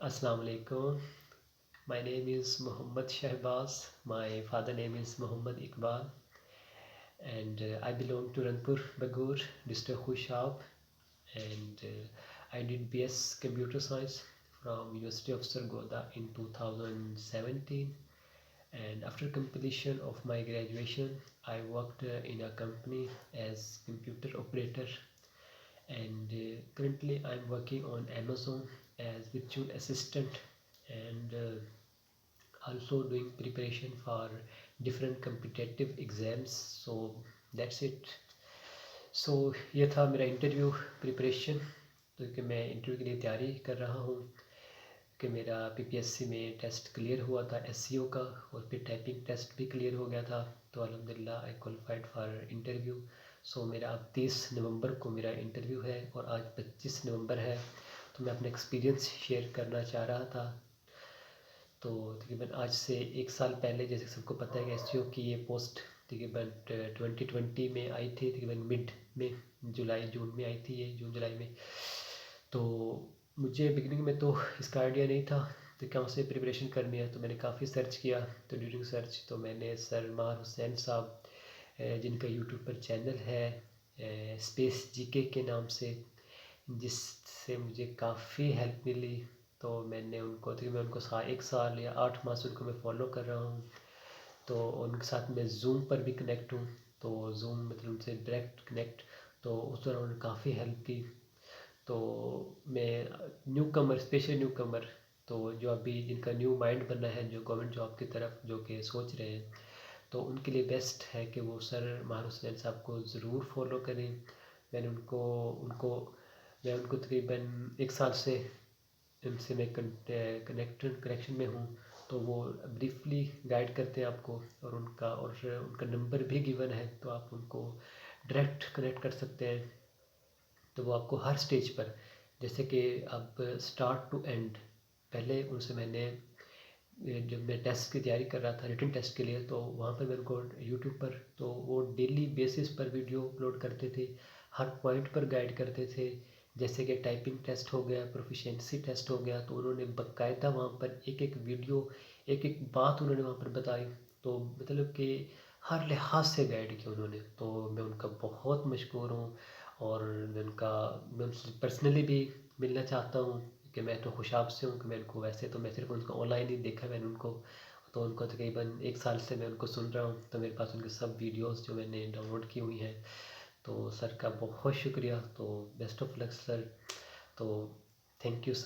Assalamu alaikum. My name is Muhammad Shehbaz. My father name is Muhammad Iqbal, and I belong to Ranpur, Bagur, district Khushab, and I did BS Computer Science from University of Sargodha in 2017. And after completion of my graduation, I worked in a company as computer operator, and currently I'm working on Amazon as virtual assistant, and also doing preparation for different competitive exams. So that's it. So ये था मेरा interview preparation, तो कि मैं interview के लिए तैयारी कर रहा हूँ कि मेरा पीपीएससी में टेस्ट क्लियर हुआ था एससीओ का, और फिर टाइपिंग टेस्ट भी क्लियर हो गया था, तो अल्हम्दुलिल्लाह आई क्वालिफाइड फॉर इंटरव्यू। सो मेरा अब 30 नवंबर को मेरा इंटरव्यू है और आज 25 नवंबर है, तो मैं अपना एक्सपीरियंस शेयर करना चाह रहा था। तो तकरीबन आज से 1 साल पहले, जैसे सबको पता है कि एससीओ की ये पोस्ट तकरीबन 2020 में आई थी, तकरीबन मिड में, जून में आई थी ये, जून जुलाई में। तो मुझे बिगनिंग में तो इसका आइडिया नहीं था तो कहाँ से प्रिपरेशन करनी है, तो मैंने काफ़ी सर्च किया। तो ड्यूरिंग सर्च तो मैंने सर मार हुसैन साहब, जिनका यूट्यूब पर चैनल है स्पेस जीके के नाम से, जिससे मुझे काफ़ी हेल्प मिली। तो मैंने उनको, तो मैं उनको 1 साल या 8 माह से उनको मैं फॉलो कर रहा हूँ। तो उनके साथ मैं जूम पर भी कनेक्ट हूँ, तो जूम मतलब उनसे डायरेक्ट कनेक्ट, तो उस दौरान उन्होंने काफ़ी हेल्प की। तो मैं न्यू कमर, स्पेशल न्यू कमर, तो जो अभी जिनका न्यू माइंड बनना है, जो गवर्नमेंट जॉब की तरफ जो कि सोच रहे हैं, तो उनके लिए बेस्ट है कि वो सर मार हुसैन साहब को ज़रूर फॉलो करें। मैंने उनको उनको मैं उनको तकरीबन 1 साल से उनसे मैं कनेक्शन में हूँ। तो वो ब्रीफली गाइड करते हैं आपको, और उनका नंबर भी गिवन है, तो आप उनको डायरेक्ट कनेक्ट कर सकते हैं। तो वो आपको हर स्टेज पर, जैसे कि अब स्टार्ट टू एंड, पहले उनसे मैंने, जब मैं टेस्ट की तैयारी कर रहा था रिटन टेस्ट के लिए, तो वहाँ पर मेरे को यूट्यूब पर, तो वो डेली बेसिस पर वीडियो अपलोड करते थे, हर पॉइंट पर गाइड करते थे। जैसे कि टाइपिंग टेस्ट हो गया, प्रोफिशिएंसी टेस्ट हो गया, तो उन्होंने बाकायदा वहाँ पर एक एक वीडियो, एक एक बात उन्होंने वहाँ पर बताई। तो मतलब कि हर लिहाज से गाइड किया उन्होंने, तो मैं उनका बहुत मशहूर हूँ। और मैं उनसे पर्सनली भी मिलना चाहता हूँ, कि मैं तो खुशाब से हूँ, कि मैं उनको, वैसे तो मैं सिर्फ उनको ऑनलाइन ही देखा मैंने उनको, तो उनको तकरीबन 1 साल से मैं उनको सुन रहा हूँ, तो मेरे पास उनके सब वीडियोस जो मैंने डाउनलोड की हुई हैं। तो सर का बहुत शुक्रिया, तो बेस्ट ऑफ लक सर। तो थैंक यू सर।